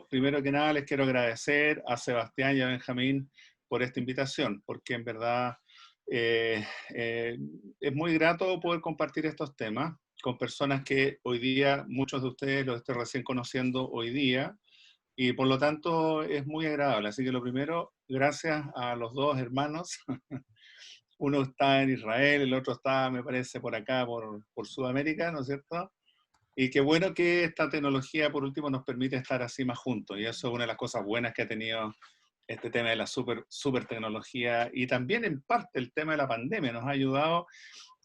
Primero que nada les quiero agradecer a Sebastián y a Benjamín por esta invitación, porque en verdad eh, eh, es muy grato poder compartir estos temas con personas que hoy día, muchos de ustedes los estoy recién conociendo hoy día, y por lo tanto es muy agradable. Así que lo primero, gracias a los dos hermanos. Uno está en Israel, el otro está, me parece, por acá, por Sudamérica, ¿no es cierto? Y qué bueno que esta tecnología, por último, nos permite estar así más juntos. Y eso es una de las cosas buenas que ha tenido este tema de la super tecnología. Y también, en parte, el tema de la pandemia nos ha ayudado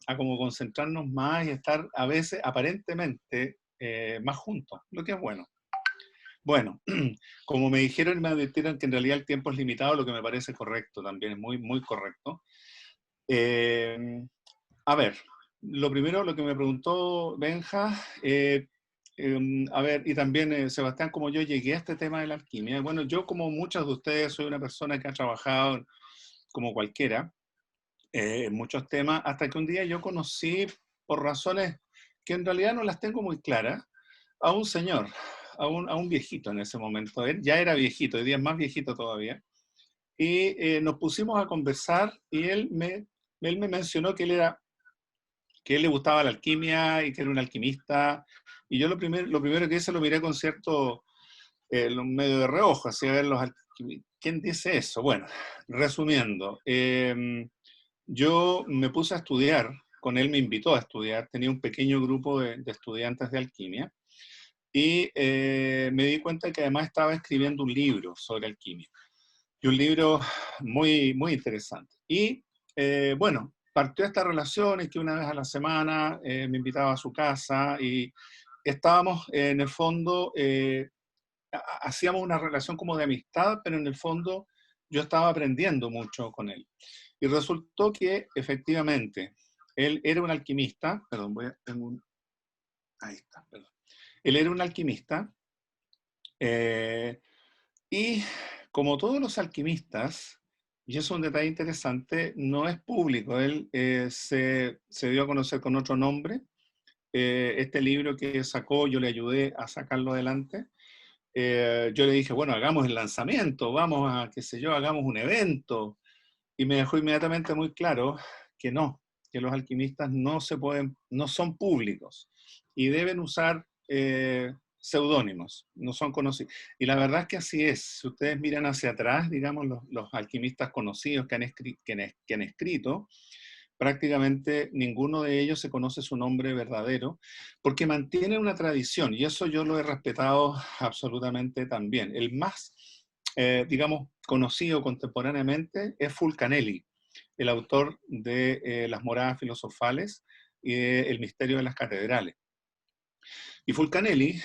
a como concentrarnos más y estar a veces, aparentemente, más juntos, lo que es bueno. Bueno, como me dijeron y me advirtieron que en realidad el tiempo es limitado, lo que me parece correcto también, es muy, muy correcto. Eh, a ver, lo primero, lo que me preguntó Benja, a ver, y también Sebastián, como yo llegué a este tema de la alquimia. Bueno, yo como muchos de ustedes soy una persona que ha trabajado como cualquiera en muchos temas, hasta que un día yo conocí, por razones que en realidad no las tengo muy claras, a un señor, a un viejito en ese momento. Él ya era viejito, hoy día es más viejito todavía. Y nos pusimos a conversar y él me mencionó que él le gustaba la alquimia y que era un alquimista. Y yo lo primero que hice lo miré con cierto medio de reojo, así a ver ¿quién dice eso? Bueno, resumiendo, yo me puse a estudiar, con él me invitó a estudiar, tenía un pequeño grupo de estudiantes de alquimia, y me di cuenta que además estaba escribiendo un libro sobre alquimia, y un libro muy, muy interesante. Y bueno, partió esta relación en que una vez a la semana me invitaba a su casa y estábamos en el fondo, hacíamos una relación como de amistad, pero en el fondo yo estaba aprendiendo mucho con él. Y resultó que efectivamente él era un alquimista, perdón, ahí está, perdón. Él era un alquimista eh, y como todos los alquimistas, y eso es un detalle interesante, no es público, él se dio a conocer con otro nombre. Este libro que sacó, yo le ayudé a sacarlo adelante. Yo le dije, bueno, hagamos el lanzamiento, vamos a, qué sé yo, hagamos un evento. Y me dejó inmediatamente muy claro que no, que los alquimistas no son públicos y deben usar seudónimos, no son conocidos. Y la verdad es que así es. Si ustedes miran hacia atrás, digamos, los alquimistas conocidos que han escrito, prácticamente ninguno de ellos se conoce su nombre verdadero, porque mantienen una tradición, y eso yo lo he respetado absolutamente también. El más, digamos, conocido contemporáneamente es Fulcanelli, el autor de Las Moradas Filosofales y El Misterio de las Catedrales. Y Fulcanelli,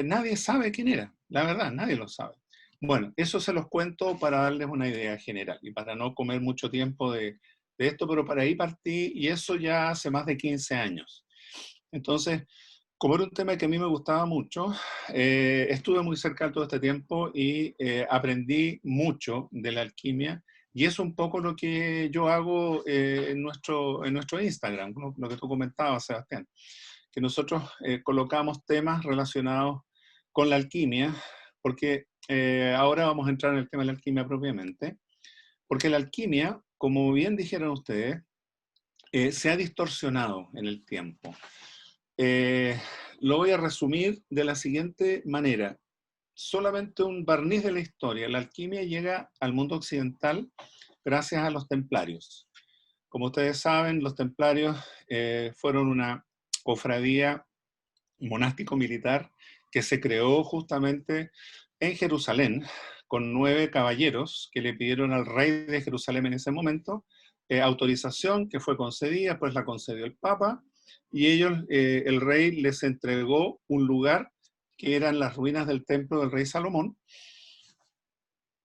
nadie sabe quién era, la verdad, nadie lo sabe. Bueno, eso se los cuento para darles una idea general y para no comer mucho tiempo de esto, pero para ahí partí y eso ya hace más de 15 años. Entonces, como era un tema que a mí me gustaba mucho, estuve muy cerca todo este tiempo y aprendí mucho de la alquimia y es un poco lo que yo hago en nuestro Instagram, lo que tú comentabas, Sebastián, que nosotros colocamos temas relacionados con la alquimia, porque ahora vamos a entrar en el tema de la alquimia propiamente, porque la alquimia, como bien dijeron ustedes, se ha distorsionado en el tiempo. Eh, lo voy a resumir de la siguiente manera. Solamente un barniz de la historia. La alquimia llega al mundo occidental gracias a los templarios. Como ustedes saben, los templarios fueron una cofradía monástico-militar que se creó justamente en Jerusalén con 9 caballeros que le pidieron al rey de Jerusalén en ese momento autorización que fue concedida, pues la concedió el Papa y ellos, el rey les entregó un lugar que eran las ruinas del templo del rey Salomón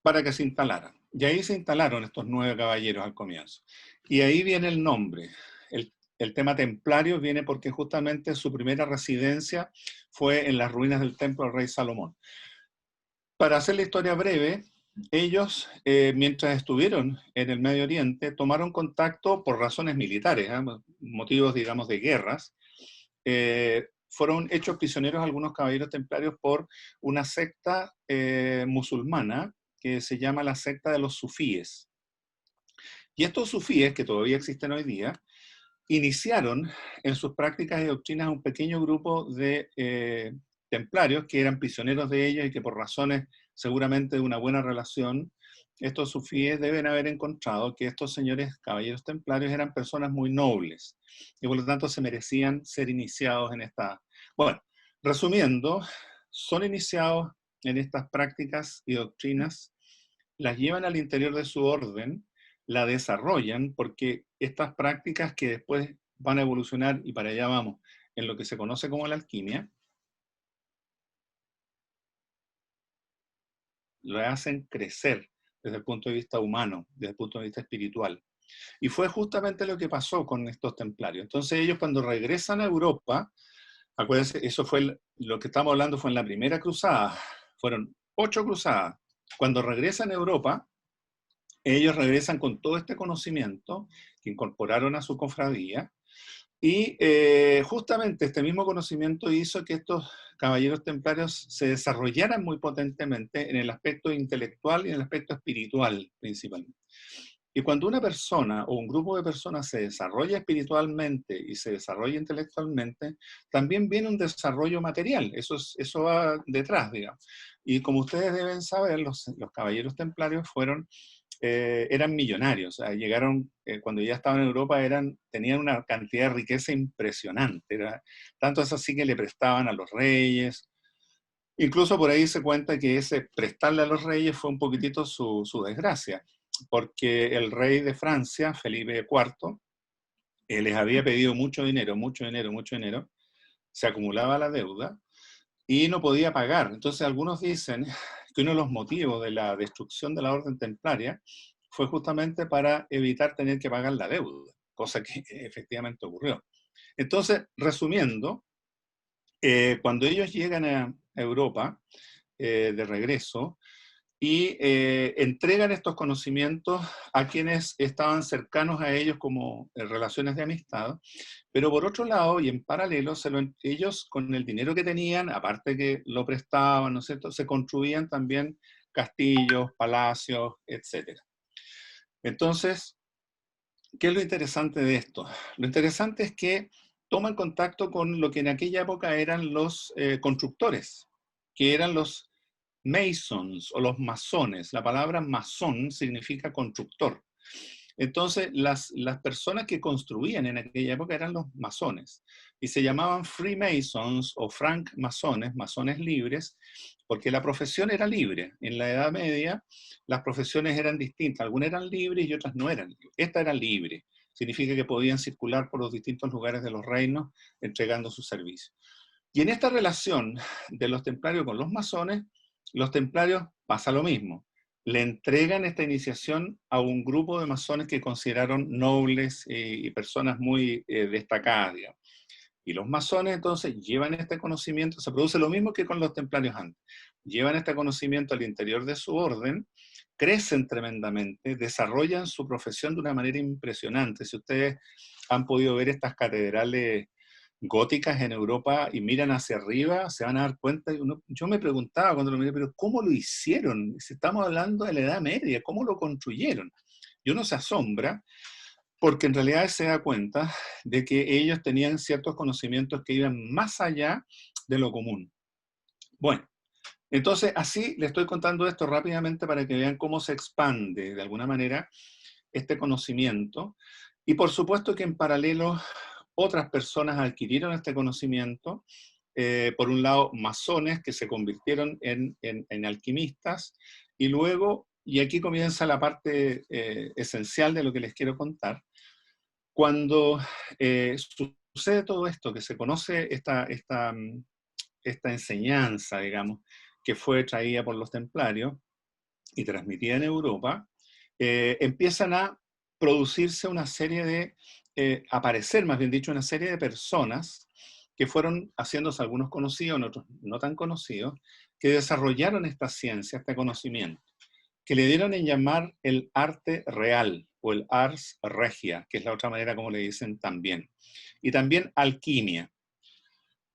para que se instalaran. Y ahí se instalaron estos 9 caballeros al comienzo. Y ahí viene el nombre. El tema templario viene porque justamente su primera residencia fue en las ruinas del templo del rey Salomón. Para hacer la historia breve, ellos, mientras estuvieron en el Medio Oriente, tomaron contacto por razones militares, motivos, digamos, de guerras. Fueron hechos prisioneros algunos caballeros templarios por una secta musulmana que se llama la secta de los sufíes. Y estos sufíes, que todavía existen hoy día, iniciaron en sus prácticas y doctrinas un pequeño grupo de templarios que eran prisioneros de ellos y que por razones seguramente de una buena relación, estos sufíes deben haber encontrado que estos señores caballeros templarios eran personas muy nobles y por lo tanto se merecían ser iniciados en esta... Bueno, resumiendo, son iniciados en estas prácticas y doctrinas, las llevan al interior de su orden, la desarrollan, porque estas prácticas que después van a evolucionar, y para allá vamos, en lo que se conoce como la alquimia, lo hacen crecer desde el punto de vista humano, desde el punto de vista espiritual. Y fue justamente lo que pasó con estos templarios. Entonces ellos cuando regresan a Europa, acuérdense, eso fue lo que estamos hablando fue en la primera cruzada, fueron 8 cruzadas. Cuando regresan a Europa, ellos regresan con todo este conocimiento que incorporaron a su cofradía y justamente este mismo conocimiento hizo que estos caballeros templarios se desarrollaran muy potentemente en el aspecto intelectual y en el aspecto espiritual principalmente. Y cuando una persona o un grupo de personas se desarrolla espiritualmente y se desarrolla intelectualmente, también viene un desarrollo material, eso va detrás, digamos. Y como ustedes deben saber, los caballeros templarios eran millonarios, o sea, llegaron, cuando ya estaban en Europa, tenían una cantidad de riqueza impresionante, tanto es así que le prestaban a los reyes, incluso por ahí se cuenta que ese prestarle a los reyes fue un poquitito su desgracia, porque el rey de Francia, Felipe IV, les había pedido mucho dinero, mucho dinero, mucho dinero, se acumulaba la deuda y no podía pagar. Entonces algunos dicen que uno de los motivos de la destrucción de la orden templaria fue justamente para evitar tener que pagar la deuda, cosa que efectivamente ocurrió. Entonces, resumiendo, cuando ellos llegan a Europa de regreso, y entregan estos conocimientos a quienes estaban cercanos a ellos como relaciones de amistad, pero por otro lado y en paralelo, ellos con el dinero que tenían, aparte que lo prestaban, ¿no es cierto?, se construían también castillos, palacios, etc. Entonces, ¿qué es lo interesante de esto? Lo interesante es que toman contacto con lo que en aquella época eran los constructores, que eran los masons o los masones. La palabra masón significa constructor. Entonces, las personas que construían en aquella época eran los masones y se llamaban freemasons o francmasones, masones libres, porque la profesión era libre. En la Edad Media las profesiones eran distintas, algunas eran libres y otras no eran libres. Esta era libre, significa que podían circular por los distintos lugares de los reinos entregando sus servicios. Y en esta relación de los templarios con los templarios pasa lo mismo. Le entregan esta iniciación a un grupo de masones que consideraron nobles y personas muy destacadas, digamos. Y los masones entonces llevan este conocimiento, se produce lo mismo que con los templarios antes, llevan este conocimiento al interior de su orden, crecen tremendamente, desarrollan su profesión de una manera impresionante. Si ustedes han podido ver estas catedrales góticas en Europa y miran hacia arriba, se van a dar cuenta, yo me preguntaba cuando lo miré, pero ¿cómo lo hicieron? Si estamos hablando de la Edad Media, ¿cómo lo construyeron? Y uno se asombra porque en realidad se da cuenta de que ellos tenían ciertos conocimientos que iban más allá de lo común. Bueno, entonces así les estoy contando esto rápidamente para que vean cómo se expande de alguna manera este conocimiento. Y por supuesto que en paralelo otras personas adquirieron este conocimiento, por un lado masones que se convirtieron en alquimistas, y luego, y aquí comienza la parte esencial de lo que les quiero contar, cuando sucede todo esto, que se conoce esta enseñanza, digamos, que fue traída por los templarios y transmitida en Europa, empiezan a producirse una serie de, aparecer, más bien dicho, una serie de personas que fueron haciéndose algunos conocidos, otros no tan conocidos, que desarrollaron esta ciencia, este conocimiento. que le dieron en llamar el arte real o el ars regia, que es la otra manera como le dicen también. Y también alquimia.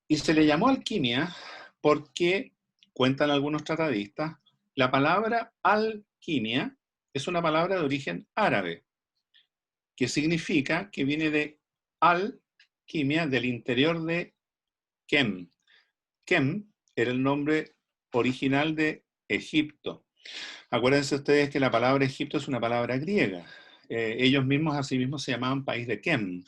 Y se le llamó alquimia porque, cuentan algunos tratadistas, la palabra alquimia es una palabra de origen árabe, que significa que viene de alquimia, del interior de Kem. Kem era el nombre original de Egipto. Acuérdense ustedes que la palabra Egipto es una palabra griega. Ellos mismos asimismo se llamaban país de Kem.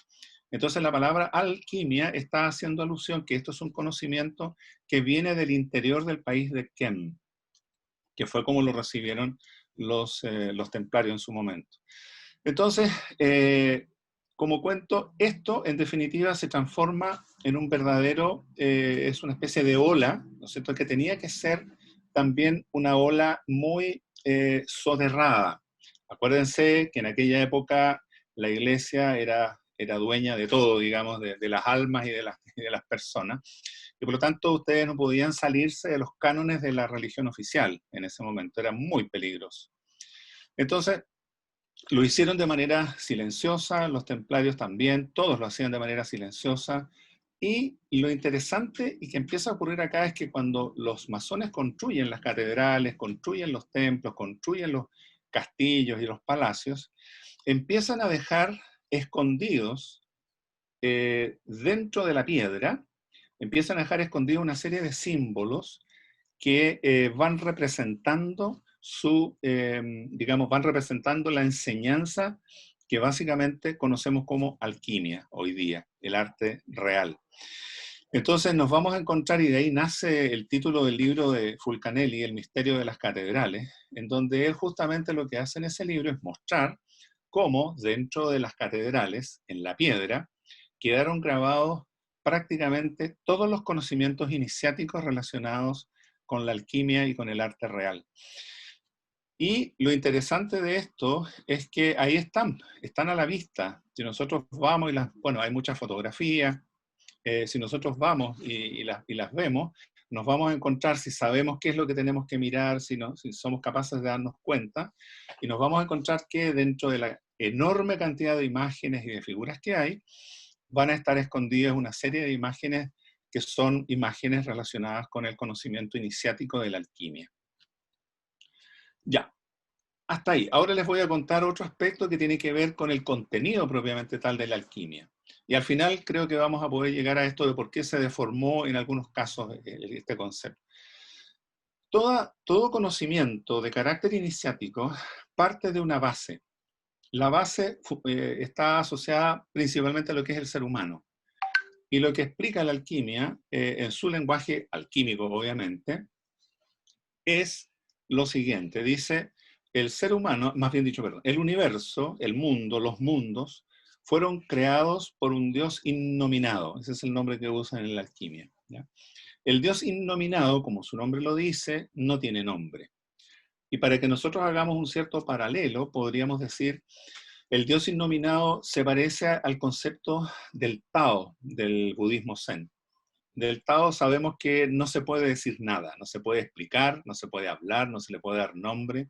Entonces la palabra alquimia está haciendo alusión que esto es un conocimiento que viene del interior del país de Kem, que fue como lo recibieron los templarios en su momento. Entonces, como cuento, esto en definitiva se transforma en un verdadero, es una especie de ola, ¿no es cierto?, que tenía que ser también una ola muy soterrada. Acuérdense que en aquella época la iglesia era dueña de todo, digamos, de las almas y de las personas, y por lo tanto ustedes no podían salirse de los cánones de la religión oficial en ese momento, era muy peligroso. Entonces, lo hicieron de manera silenciosa, los templarios también, todos lo hacían de manera silenciosa. Y lo interesante y que empieza a ocurrir acá es que cuando los masones construyen las catedrales, construyen los templos, construyen los castillos y los palacios, empiezan a dejar escondidos dentro de la piedra, empiezan a dejar escondidos una serie de símbolos que van representando digamos, van representando la enseñanza que básicamente conocemos como alquimia hoy día, el arte real. Entonces nos vamos a encontrar, y de ahí nace el título del libro de Fulcanelli, El misterio de las catedrales, en donde él justamente lo que hace en ese libro es mostrar cómo dentro de las catedrales, en la piedra, quedaron grabados prácticamente todos los conocimientos iniciáticos relacionados con la alquimia y con el arte real. Y lo interesante de esto es que ahí están a la vista. Si nosotros vamos y bueno, hay muchas fotografías, si nosotros vamos y las vemos, nos vamos a encontrar, si sabemos qué es lo que tenemos que mirar, si somos capaces de darnos cuenta, y nos vamos a encontrar que dentro de la enorme cantidad de imágenes y de figuras que hay, van a estar escondidas una serie de imágenes que son imágenes relacionadas con el conocimiento iniciático de la alquimia. Ya, hasta ahí. Ahora les voy a contar otro aspecto que tiene que ver con el contenido propiamente tal de la alquimia. Y al final creo que vamos a poder llegar a esto de por qué se deformó en algunos casos este concepto. Todo conocimiento de carácter iniciático parte de una base. La base está asociada principalmente a lo que es el ser humano. Y lo que explica la alquimia, en su lenguaje alquímico obviamente, es lo siguiente. Dice, el ser humano, más bien dicho, perdón, el universo, el mundo, los mundos, fueron creados por un Dios innominado. Ese es el nombre que usan en la alquimia, ¿ya? El Dios innominado, como su nombre lo dice, no tiene nombre. Y para que nosotros hagamos un cierto paralelo, podríamos decir, el Dios innominado se parece al concepto del Tao, del budismo Zen. Del Tao sabemos que no se puede decir nada, no se puede explicar, no se puede hablar, no se le puede dar nombre,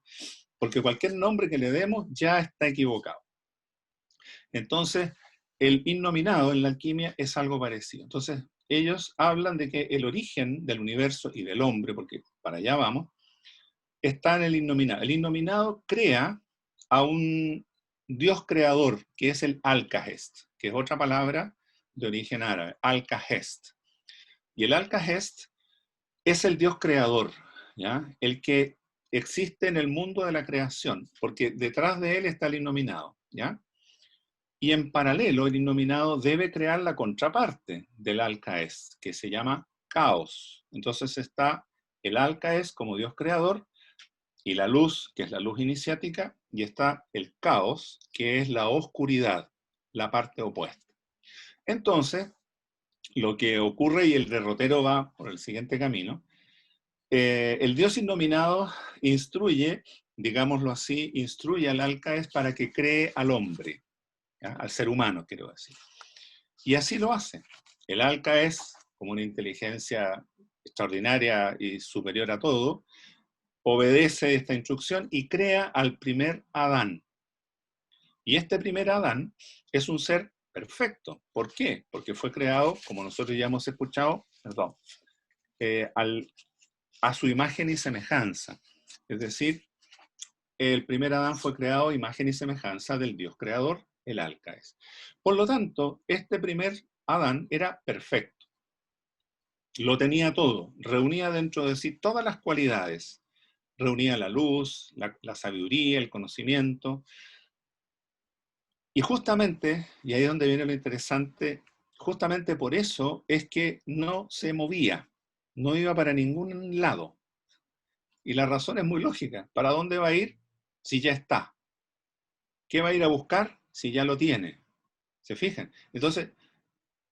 porque cualquier nombre que le demos ya está equivocado. Entonces, el innominado en la alquimia es algo parecido. Entonces, ellos hablan de que el origen del universo y del hombre, porque para allá vamos, está en el innominado. El innominado crea a un Dios creador, que es el Alcahest, que es otra palabra de origen árabe, Alcahest. Y el Alcahest es el Dios creador, ¿ya? El que existe en el mundo de la creación, porque detrás de él está el innominado, ¿ya? Y en paralelo, el innominado debe crear la contraparte del Alcaes, que se llama caos. Entonces está el Alcaes como Dios creador, y la luz, que es la luz iniciática, y está el caos, que es la oscuridad, la parte opuesta. Entonces, lo que ocurre, y el derrotero va por el siguiente camino, el Dios innominado instruye, digámoslo así, instruye al Alcaes para que cree al hombre, ¿ya? Al ser humano, quiero decir. Y así lo hace. El Alcaes, como una inteligencia extraordinaria y superior a todo, obedece esta instrucción y crea al primer Adán. Y este primer Adán es un ser perfecto. ¿Por qué? Porque fue creado, como nosotros ya hemos escuchado, perdón, eh, al, a su imagen y semejanza. Es decir, el primer Adán fue creado a imagen y semejanza del Dios creador, el Alcaes. Por lo tanto, este primer Adán era perfecto. Lo tenía todo, reunía dentro de sí todas las cualidades. Reunía la luz, la sabiduría, el conocimiento. Y justamente, y ahí es donde viene lo interesante, justamente por eso es que no se movía, no iba para ningún lado. Y la razón es muy lógica. ¿Para dónde va a ir si ya está? ¿Qué va a ir a buscar si ya lo tiene? ¿Se fijan? Entonces,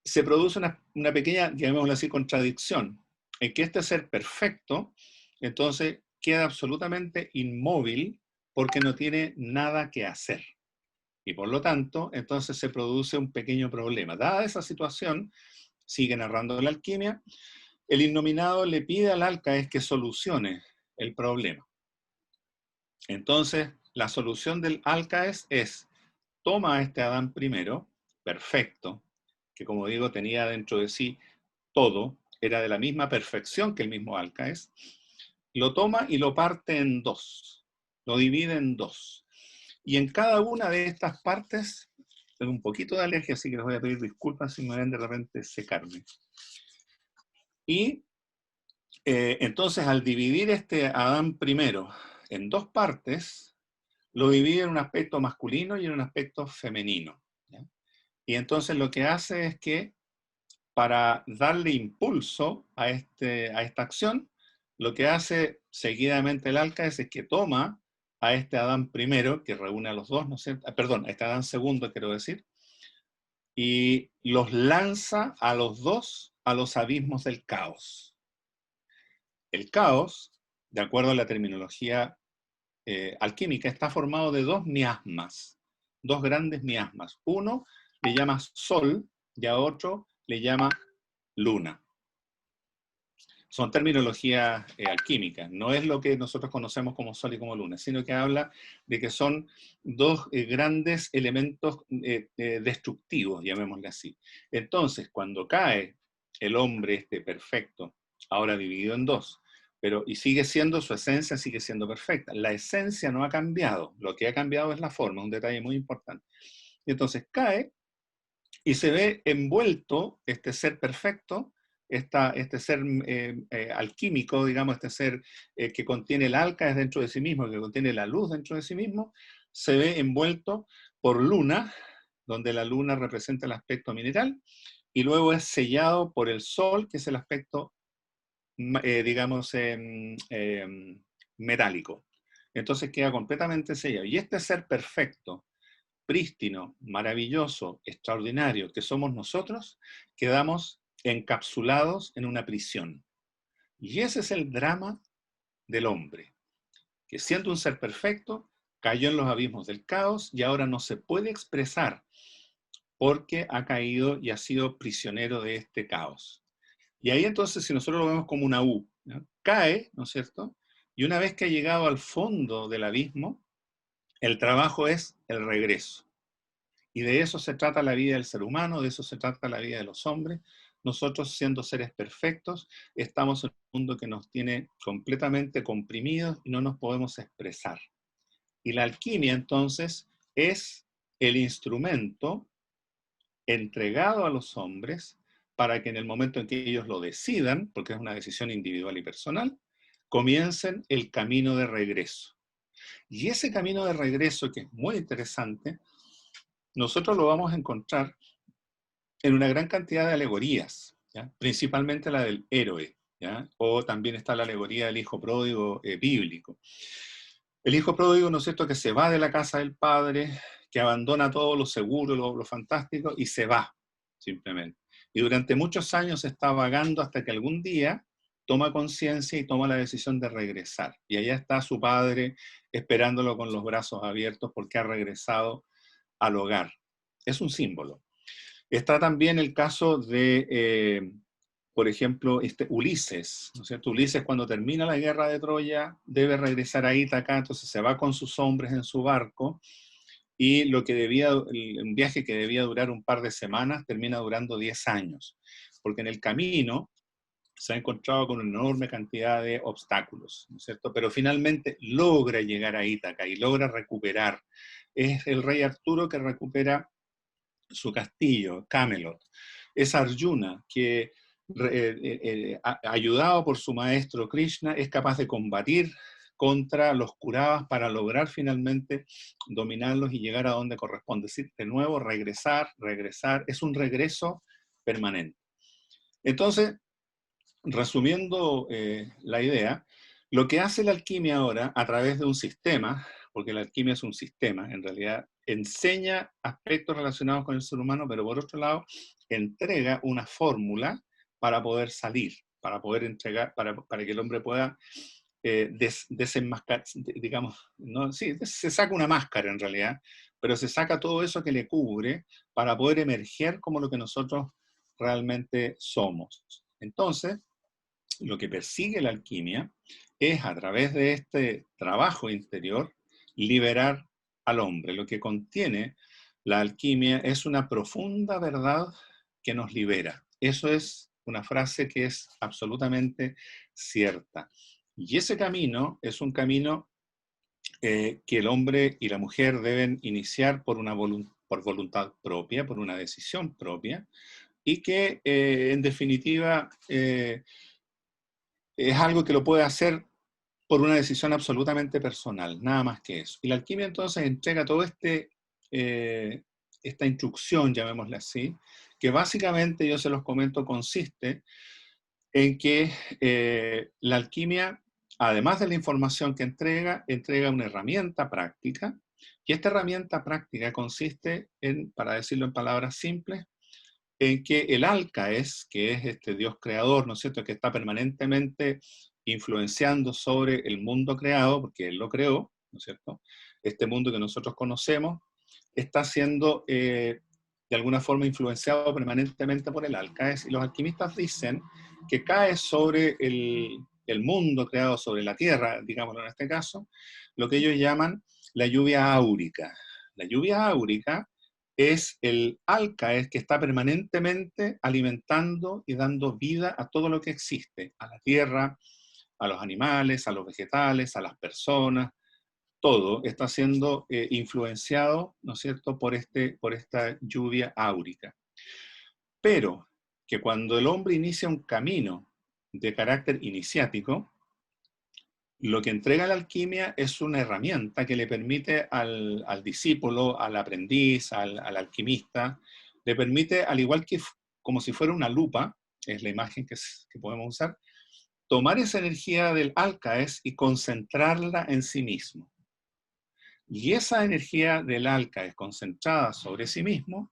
se produce una pequeña, llamémoslo así, contradicción, en que este ser perfecto, entonces, queda absolutamente inmóvil porque no tiene nada que hacer. Y por lo tanto, entonces se produce un pequeño problema. Dada esa situación, sigue narrando la alquimia, el innominado le pide al Alcaes que solucione el problema. Entonces, la solución del Alcaes es, toma a este Adán primero, perfecto, que como digo tenía dentro de sí todo, era de la misma perfección que el mismo Alcaes, lo toma y lo parte en dos, lo divide en dos. Y en cada una de estas partes, tengo un poquito de alergia, así que les voy a pedir disculpas si me ven de repente secarme. Y entonces al dividir este Adán primero en dos partes, lo divide en un aspecto masculino y en un aspecto femenino. ¿Ya? Y entonces lo que hace es que para darle impulso a esta acción, lo que hace seguidamente el Alcaes es que toma a este Adán primero, que reúne a los dos, ¿no es cierto? Perdón, a este Adán segundo, quiero decir, y los lanza a los dos a los abismos del caos. El caos, de acuerdo a la terminología alquímica, está formado de dos miasmas, dos grandes miasmas. Uno le llama sol y a otro le llama luna. Son terminologías alquímicas, no es lo que nosotros conocemos como sol y como luna, sino que habla de que son dos grandes elementos destructivos, llamémosle así. Entonces, cuando cae el hombre este perfecto, ahora dividido en dos, pero y sigue siendo, su esencia sigue siendo perfecta, la esencia no ha cambiado, lo que ha cambiado es la forma, un detalle muy importante. Y entonces cae y se ve envuelto este ser perfecto, este ser alquímico, digamos, este ser que contiene el Alcaes dentro de sí mismo, que contiene la luz dentro de sí mismo, se ve envuelto por luna, donde la luna representa el aspecto mineral, y luego es sellado por el sol, que es el aspecto, digamos, metálico. Entonces queda completamente sellado. Y este ser perfecto, prístino, maravilloso, extraordinario que somos nosotros, quedamos encapsulados en una prisión. Y ese es el drama del hombre, que siendo un ser perfecto, cayó en los abismos del caos y ahora no se puede expresar porque ha caído y ha sido prisionero de este caos. Y ahí entonces, si nosotros lo vemos como una U, ¿no? Cae, ¿no es cierto? Y una vez que ha llegado al fondo del abismo, el trabajo es el regreso. Y de eso se trata la vida del ser humano, de eso se trata la vida de los hombres. Nosotros, siendo seres perfectos, estamos en un mundo que nos tiene completamente comprimidos y no nos podemos expresar. Y la alquimia, entonces, es el instrumento entregado a los hombres para que en el momento en que ellos lo decidan, porque es una decisión individual y personal, comiencen el camino de regreso. Y ese camino de regreso, que es muy interesante, nosotros lo vamos a encontrar en una gran cantidad de alegorías, ¿ya? Principalmente la del héroe, ¿ya? O también está la alegoría del hijo pródigo bíblico. El hijo pródigo, ¿no es cierto?, que se va de la casa del padre, que abandona todo lo seguro, lo fantástico, y se va, simplemente. Y durante muchos años está vagando hasta que algún día toma conciencia y toma la decisión de regresar. Y allá está su padre esperándolo con los brazos abiertos porque ha regresado al hogar. Es un símbolo. Está también el caso de por ejemplo, Ulises, ¿no es cierto? Ulises, cuando termina la guerra de Troya, debe regresar a Ítaca, entonces se va con sus hombres en su barco, y un viaje que debía durar un par de semanas termina durando 10 años, porque en el camino se ha encontrado con una enorme cantidad de obstáculos, ¿no es cierto? Pero finalmente logra llegar a Ítaca y logra recuperar. Es el rey Arturo que recupera su castillo, Camelot. Es Arjuna que, ayudado por su maestro Krishna, es capaz de combatir contra los Kuravas para lograr finalmente dominarlos y llegar a donde corresponde. Es decir, de nuevo, regresar, es un regreso permanente. Entonces, resumiendo la idea, lo que hace la alquimia ahora a través de un sistema, porque la alquimia es un sistema, en realidad enseña aspectos relacionados con el ser humano, pero por otro lado entrega una fórmula para poder salir, para poder entregar, para que el hombre pueda desenmascarar, digamos, ¿no? Sí, se saca una máscara en realidad, pero se saca todo eso que le cubre para poder emerger como lo que nosotros realmente somos. Entonces, lo que persigue la alquimia es, a través de este trabajo interior, liberar al hombre. Lo que contiene la alquimia es una profunda verdad que nos libera. Eso es una frase que es absolutamente cierta. Y ese camino es un camino que el hombre y la mujer deben iniciar por voluntad propia, por una decisión propia, y que en definitiva es algo que lo puede hacer por una decisión absolutamente personal, nada más que eso. Y la alquimia entonces entrega todo esta instrucción, llamémosla así, que básicamente, yo se los comento, consiste en que la alquimia, además de la información que entrega una herramienta práctica, y esta herramienta práctica consiste en, para decirlo en palabras simples, en que el Alcaes, que es este Dios creador, ¿no es cierto?, que está permanentemente influenciando sobre el mundo creado, porque Él lo creó, ¿no es cierto?, este mundo que nosotros conocemos, está siendo de alguna forma influenciado permanentemente por el Alcaes, y los alquimistas dicen que cae sobre el mundo creado, sobre la tierra, digámoslo en este caso, lo que ellos llaman la lluvia áurica. La lluvia áurica es el alcaes que está permanentemente alimentando y dando vida a todo lo que existe, a la tierra, a los animales, a los vegetales, a las personas, todo está siendo influenciado, ¿no es cierto?, por esta lluvia áurica. Pero que cuando el hombre inicia un camino de carácter iniciático, lo que entrega la alquimia es una herramienta que le permite al discípulo, al aprendiz, al alquimista, le permite, al igual que como si fuera una lupa, es la imagen que podemos usar, tomar esa energía del alcaes y concentrarla en sí mismo. Y esa energía del alcaes concentrada sobre sí mismo,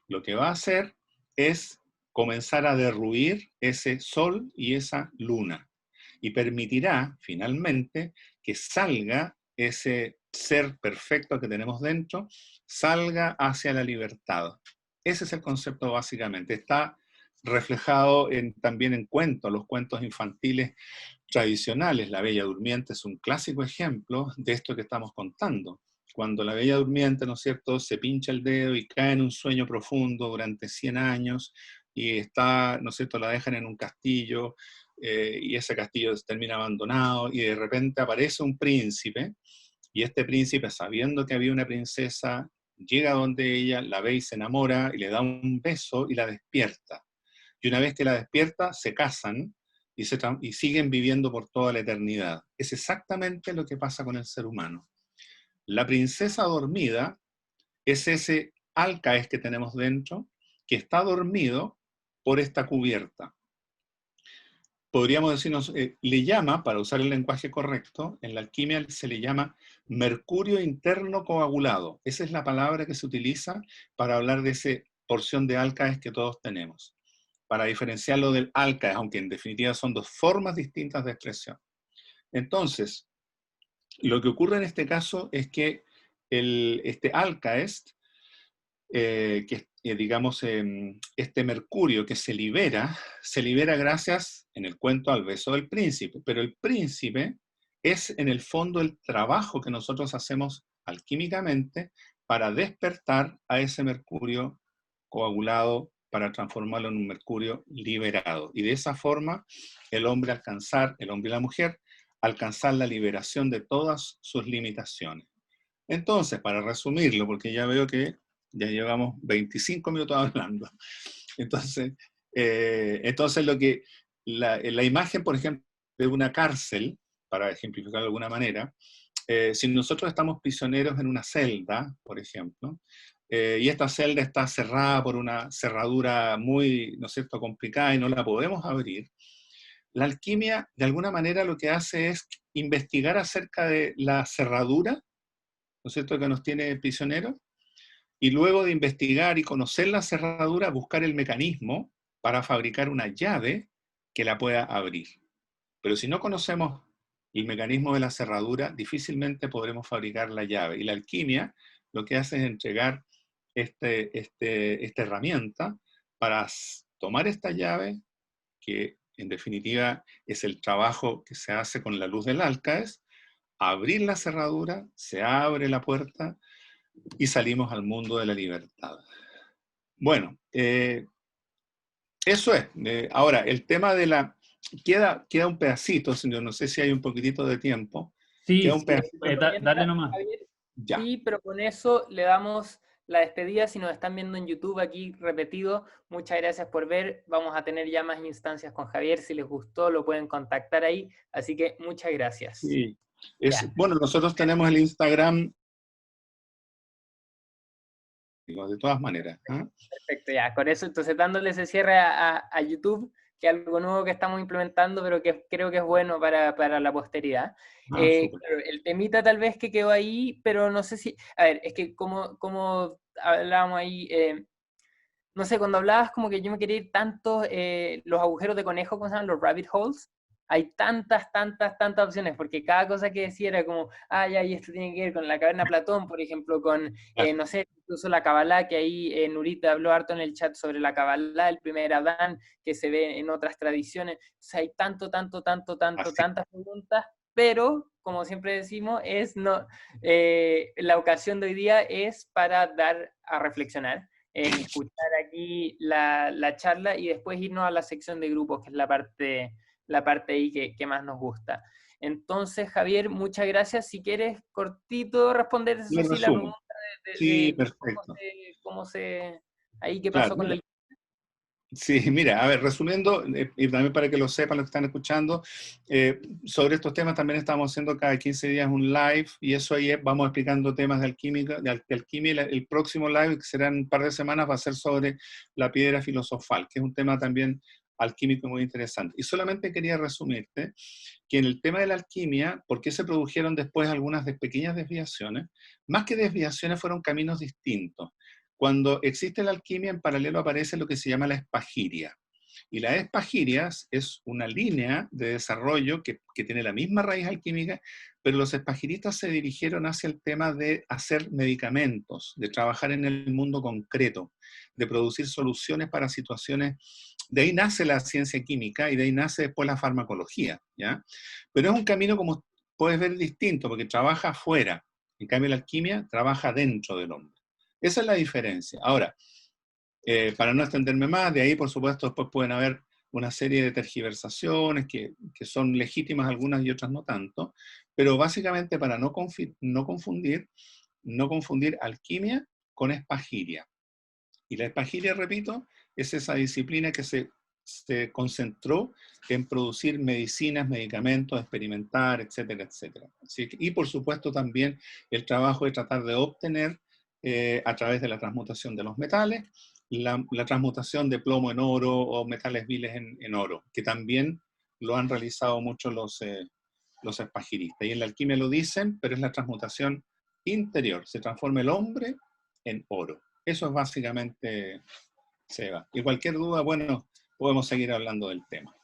lo que va a hacer es comenzar a derruir ese sol y esa luna, y permitirá finalmente que salga ese ser perfecto que tenemos dentro, salga hacia la libertad. Ese es el concepto básicamente. Está reflejado también en cuentos, los cuentos infantiles tradicionales. La Bella Durmiente es un clásico ejemplo de esto que estamos contando. Cuando la Bella Durmiente, ¿no es cierto?, se pincha el dedo y cae en un sueño profundo durante 100 años, y está, ¿no es cierto?, la dejan en un castillo, y ese castillo termina abandonado, y de repente aparece un príncipe, y este príncipe, sabiendo que había una princesa, llega donde ella, la ve y se enamora, y le da un beso y la despierta. Y una vez que la despierta, se casan y siguen viviendo por toda la eternidad. Es exactamente lo que pasa con el ser humano. La princesa dormida es ese alcaes que tenemos dentro, que está dormido por esta cubierta. Podríamos decirnos, le llama, para usar el lenguaje correcto, en la alquimia se le llama mercurio interno coagulado. Esa es la palabra que se utiliza para hablar de esa porción de alcaes que todos tenemos, para diferenciarlo del alcaes, aunque en definitiva son dos formas distintas de expresión. Entonces, lo que ocurre en este caso es que este alcaes digamos, este mercurio que se libera gracias, en el cuento, al beso del príncipe. Pero el príncipe es, en el fondo, el trabajo que nosotros hacemos alquímicamente para despertar a ese mercurio coagulado, para transformarlo en un mercurio liberado. Y de esa forma, el hombre y la mujer, alcanzar la liberación de todas sus limitaciones. Entonces, para resumirlo, porque ya veo que ya llevamos 25 minutos hablando. Entonces, la imagen, por ejemplo, de una cárcel, para ejemplificar de alguna manera, si nosotros estamos prisioneros en una celda, por ejemplo, y esta celda está cerrada por una cerradura muy, ¿no es cierto?, complicada y no la podemos abrir, la alquimia, de alguna manera, lo que hace es investigar acerca de la cerradura, ¿no es cierto?, que nos tiene prisioneros, y luego de investigar y conocer la cerradura, buscar el mecanismo para fabricar una llave que la pueda abrir. Pero si no conocemos el mecanismo de la cerradura, difícilmente podremos fabricar la llave. Y la alquimia lo que hace es entregar esta herramienta para tomar esta llave, que en definitiva es el trabajo que se hace con la luz del álcaes, abrir la cerradura, se abre la puerta y salimos al mundo de la libertad. Bueno, eso es. Ahora, el tema de la... Queda un pedacito, señor, no sé si hay un poquitito de tiempo. Sí, Queda un sí, pedacito. dale nomás. Javier. Ya. Sí, pero con eso le damos la despedida. Si nos están viendo en YouTube aquí repetido, muchas gracias por ver. Vamos a tener ya más instancias con Javier. Si les gustó, lo pueden contactar ahí. Así que muchas gracias. Sí. Ya, Bueno, nosotros tenemos el Instagram, digo, de todas maneras. ¿Ah? perfecto, ya. Con eso, entonces dándole ese cierre a YouTube, que es algo nuevo que estamos implementando, pero que creo que es bueno para la posteridad. Súper. Claro, el temita tal vez que quedó ahí, pero no sé si... A ver, es que como hablábamos ahí... no sé, cuando hablabas como que yo me quería ir tanto, los agujeros de conejo, ¿cómo se llaman? Los rabbit holes. Hay tantas opciones, porque cada cosa que decía era como, ya, y esto tiene que ver con la caverna Platón, por ejemplo, con, Ah, no sé, incluso la Kabbalah, que ahí Nurita habló harto en el chat sobre la Kabbalah, el primer Adán, que se ve en otras tradiciones. O sea, hay así. tantas preguntas, pero, como siempre decimos, no, la ocasión de hoy día es para dar a reflexionar, escuchar aquí la charla y después irnos a la sección de grupos, que es la parte ahí que más nos gusta. Entonces, Javier, muchas gracias. Si quieres, cortito, responder, eso Lo sí, la resumo. pregunta Sí, de perfecto. ahí qué Claro, pasó con mira. el... Sí, mira, a ver, resumiendo, y también para que lo sepan los que están escuchando, sobre estos temas también estamos haciendo cada 15 días un live, y eso ahí vamos explicando temas de alquímica, de alquimia. El próximo live, que será en un par de semanas, va a ser sobre la piedra filosofal, que es un tema también alquímico muy interesante. Y solamente quería resumirte que en el tema de la alquimia, ¿por qué se produjeron después algunas pequeñas desviaciones? Más que desviaciones, fueron caminos distintos. Cuando existe la alquimia, en paralelo aparece lo que se llama la espagiria. Y la espagiria es una línea de desarrollo que tiene la misma raíz alquímica, pero los espagiristas se dirigieron hacia el tema de hacer medicamentos, de trabajar en el mundo concreto, de producir soluciones para situaciones. De ahí nace la ciencia química y de ahí nace después la farmacología, ¿ya? Pero es un camino, como puedes ver, distinto, porque trabaja afuera. En cambio, la alquimia trabaja dentro del hombre. Esa es la diferencia. Ahora, para no extenderme más, de ahí, por supuesto, después pueden haber una serie de tergiversaciones que son legítimas algunas y otras no tanto, pero básicamente para no confundir alquimia con espagiria. Y la espagiria, repito, es esa disciplina que se concentró en producir medicinas, medicamentos, experimentar, etcétera, etcétera. Y por supuesto también el trabajo de tratar de obtener, a través de la transmutación de los metales, la transmutación de plomo en oro o metales viles en oro, que también lo han realizado muchos los espagiristas. Y en la alquimia lo dicen, pero es la transmutación interior. Se transforma el hombre en oro. Eso es básicamente, Seba. Y cualquier duda, bueno, podemos seguir hablando del tema.